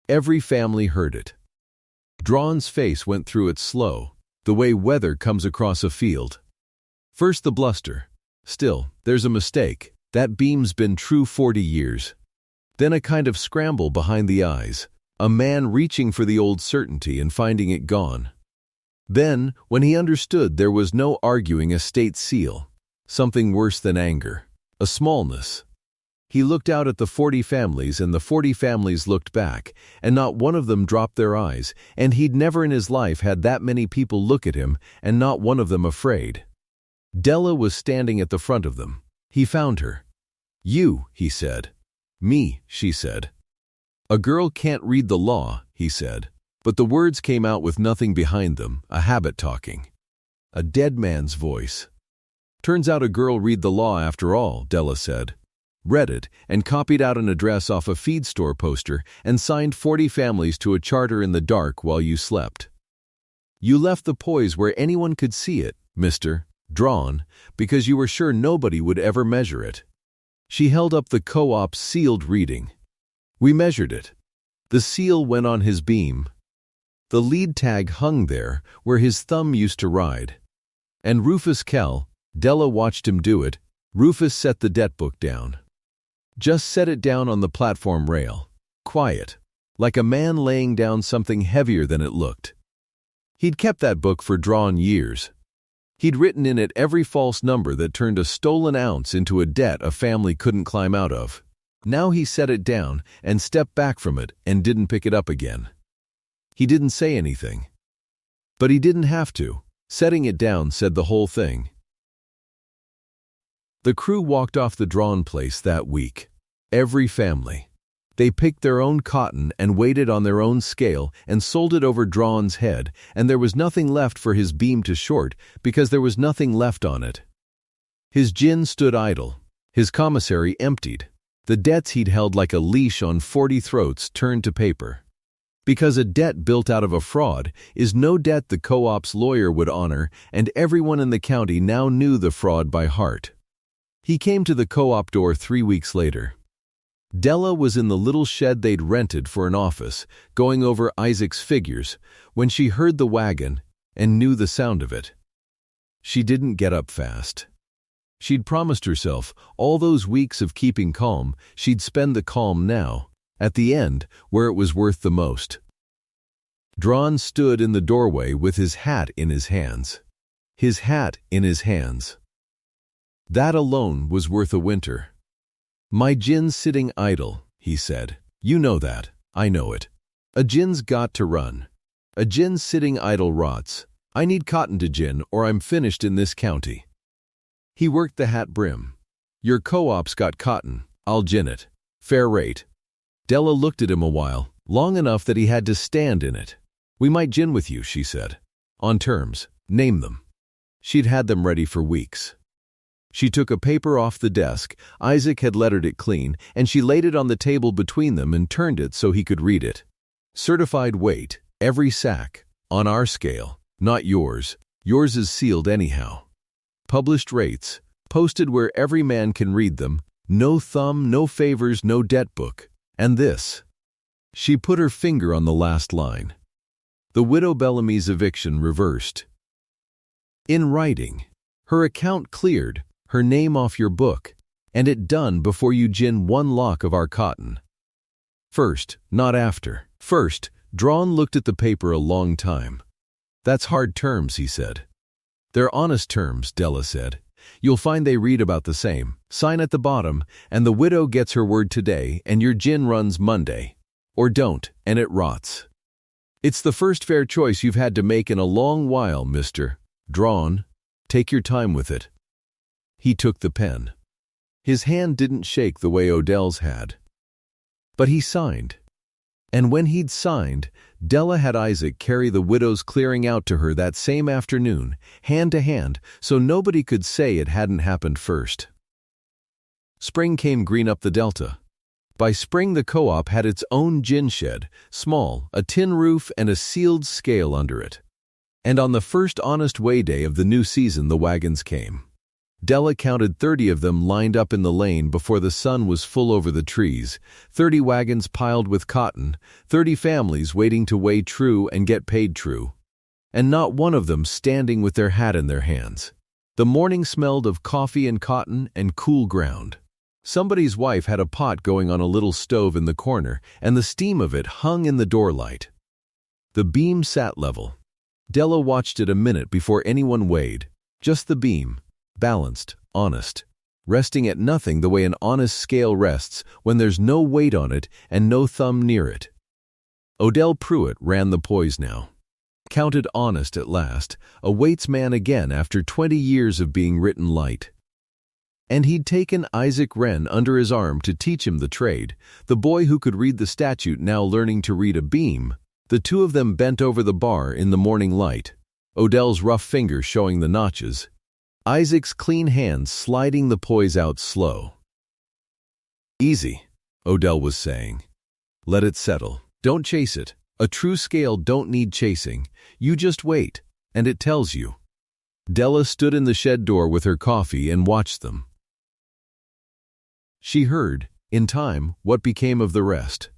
Every family heard it. Draughn's face went through it slow, the way weather comes across a field. First the bluster. Still, there's a mistake. That beam's been true 40 years. Then a kind of scramble behind the eyes, a man reaching for the old certainty and finding it gone. Then, when he understood there was no arguing a state seal, something worse than anger, a smallness. He looked out at the 40 families, and the 40 families looked back, and not one of them dropped their eyes, and he'd never in his life had that many people look at him, and not one of them afraid. Della was standing at the front of them. He found her. "You," he said. "Me," she said. "A girl can't read the law," he said. But the words came out with nothing behind them, a habit talking. A dead man's voice. "Turns out a girl read the law after all," Della said. Read it, and copied out an address off a feed store poster, and signed 40 families to a charter in the dark while you slept. You left the poise where anyone could see it, Mr. Draughn, because you were sure nobody would ever measure it. She held up the co-op's sealed reading. "We measured it." The seal went on his beam. The lead tag hung there, where his thumb used to ride. And Rufus Kell, Della watched him do it, Rufus set the debt book down. Just set it down on the platform rail. Quiet. Like a man laying down something heavier than it looked. He'd kept that book for Draughn years. He'd written in it every false number that turned a stolen ounce into a debt a family couldn't climb out of. Now he set it down and stepped back from it and didn't pick it up again. He didn't say anything. But he didn't have to. Setting it down said the whole thing. The crew walked off the Draughn place that week. Every family. They picked their own cotton and weighed it on their own scale and sold it over Draughn's head, and there was nothing left for his beam to short because there was nothing left on it. His gin stood idle. His commissary emptied. The debts he'd held like a leash on 40 throats turned to paper. Because a debt built out of a fraud is no debt the co-op's lawyer would honor, and everyone in the county now knew the fraud by heart. He came to the co-op door 3 weeks later. Della was in the little shed they'd rented for an office, going over Isaac's figures, when she heard the wagon and knew the sound of it. She didn't get up fast. She'd promised herself, all those weeks of keeping calm, she'd spend the calm now, at the end, where it was worth the most. Draughn stood in the doorway with his hat in his hands. His hat in his hands. That alone was worth a winter. "My gin's sitting idle," he said. "You know that. I know it. A gin's got to run. A gin sitting idle rots. I need cotton to gin or I'm finished in this county." He worked the hat brim. "Your co-op's got cotton. I'll gin it. Fair rate." Della looked at him a while, long enough that he had to stand in it. "We might gin with you," she said. "On terms. Name them." She'd had them ready for weeks. She took a paper off the desk, Isaac had lettered it clean, and she laid it on the table between them and turned it so he could read it. "Certified weight, every sack, on our scale, not yours. Yours is sealed anyhow. Published rates, posted where every man can read them, no thumb, no favors, no debt book. And this." She put her finger on the last line. The widow Bellamy's eviction reversed. "In writing. Her account cleared, her name off your book, and it done before you gin one lock of our cotton. First, not after. First." Draughn looked at the paper a long time. "That's hard terms," he said. "They're honest terms," Della said. "You'll find they read about the same. Sign at the bottom, and the widow gets her word today, and your gin runs Monday. Or don't, and it rots. It's the first fair choice you've had to make in a long while, Mr. Draughn. Take your time with it." He took the pen. His hand didn't shake the way Odell's had. But he signed. And when he'd signed, Della had Isaac carry the widow's clearing out to her that same afternoon, hand to hand, so nobody could say it hadn't happened first. Spring came green up the delta. By spring the co-op had its own gin shed, small, a tin roof and a sealed scale under it. And on the first honest weigh day of the new season, the wagons came. Della counted 30 of them lined up in the lane before the sun was full over the trees, 30 wagons piled with cotton, 30 families waiting to weigh true and get paid true. And not one of them standing with their hat in their hands. The morning smelled of coffee and cotton and cool ground. Somebody's wife had a pot going on a little stove in the corner, and the steam of it hung in the doorlight. The beam sat level. Della watched it a minute before anyone weighed. Just the beam, balanced, honest, resting at nothing the way an honest scale rests when there's no weight on it and no thumb near it. Odell Pruitt ran the poise now. Counted honest at last, a weights man again after 20 years of being written light. And he'd taken Isaac Wren under his arm to teach him the trade, the boy who could read the statute now learning to read a beam. The two of them bent over the bar in the morning light, Odell's rough fingers showing the notches, Isaac's clean hands sliding the poise out slow. "Easy," Odell was saying. "Let it settle. Don't chase it. A true scale don't need chasing. You just wait, and it tells you." Della stood in the shed door with her coffee and watched them. She heard, in time, what became of the rest.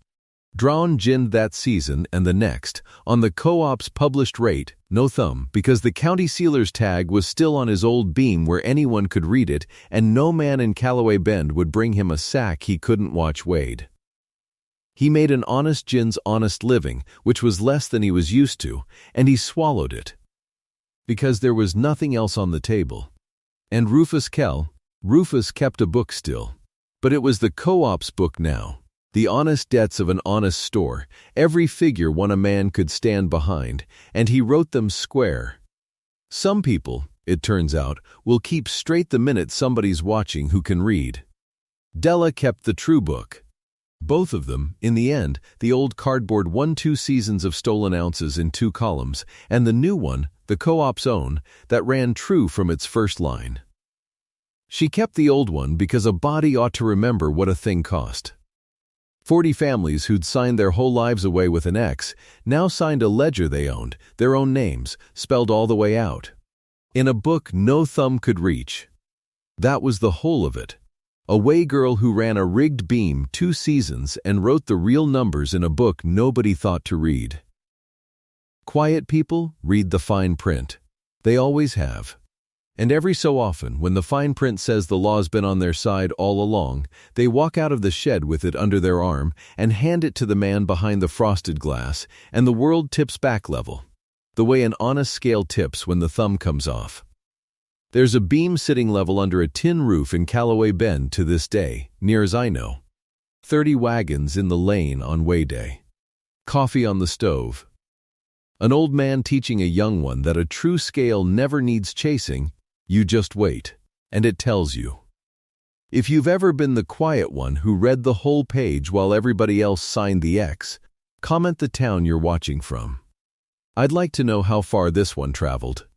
Draughn Gin that season and the next, on the co-op's published rate, no thumb, because the county sealer's tag was still on his old beam where anyone could read it, and no man in Calloway Bend would bring him a sack he couldn't watch weighed. He made an honest gin's honest living, which was less than he was used to, and he swallowed it. Because there was nothing else on the table. And Rufus kept a book still. But it was the co-op's book now. The honest debts of an honest store, every figure one a man could stand behind, and he wrote them square. Some people, it turns out, will keep straight the minute somebody's watching who can read. Della kept the true book. Both of them, in the end, the old cardboard 1-2 seasons of stolen ounces in 2 columns, and the new one, the co-op's own, that ran true from its first line. She kept the old one because a body ought to remember what a thing cost. 40 families who'd signed their whole lives away with an X now signed a ledger they owned, their own names, spelled all the way out. In a book no thumb could reach. That was the whole of it. A way girl who ran a rigged beam 2 seasons and wrote the real numbers in a book nobody thought to read. Quiet people read the fine print. They always have. And every so often, when the fine print says the law's been on their side all along, they walk out of the shed with it under their arm and hand it to the man behind the frosted glass, and the world tips back level, the way an honest scale tips when the thumb comes off. There's a beam sitting level under a tin roof in Calloway Bend to this day, near as I know. 30 wagons in the lane on weigh day. Coffee on the stove. An old man teaching a young one that a true scale never needs chasing. You just wait, and it tells you. If you've ever been the quiet one who read the whole page while everybody else signed the X, comment the town you're watching from. I'd like to know how far this one traveled.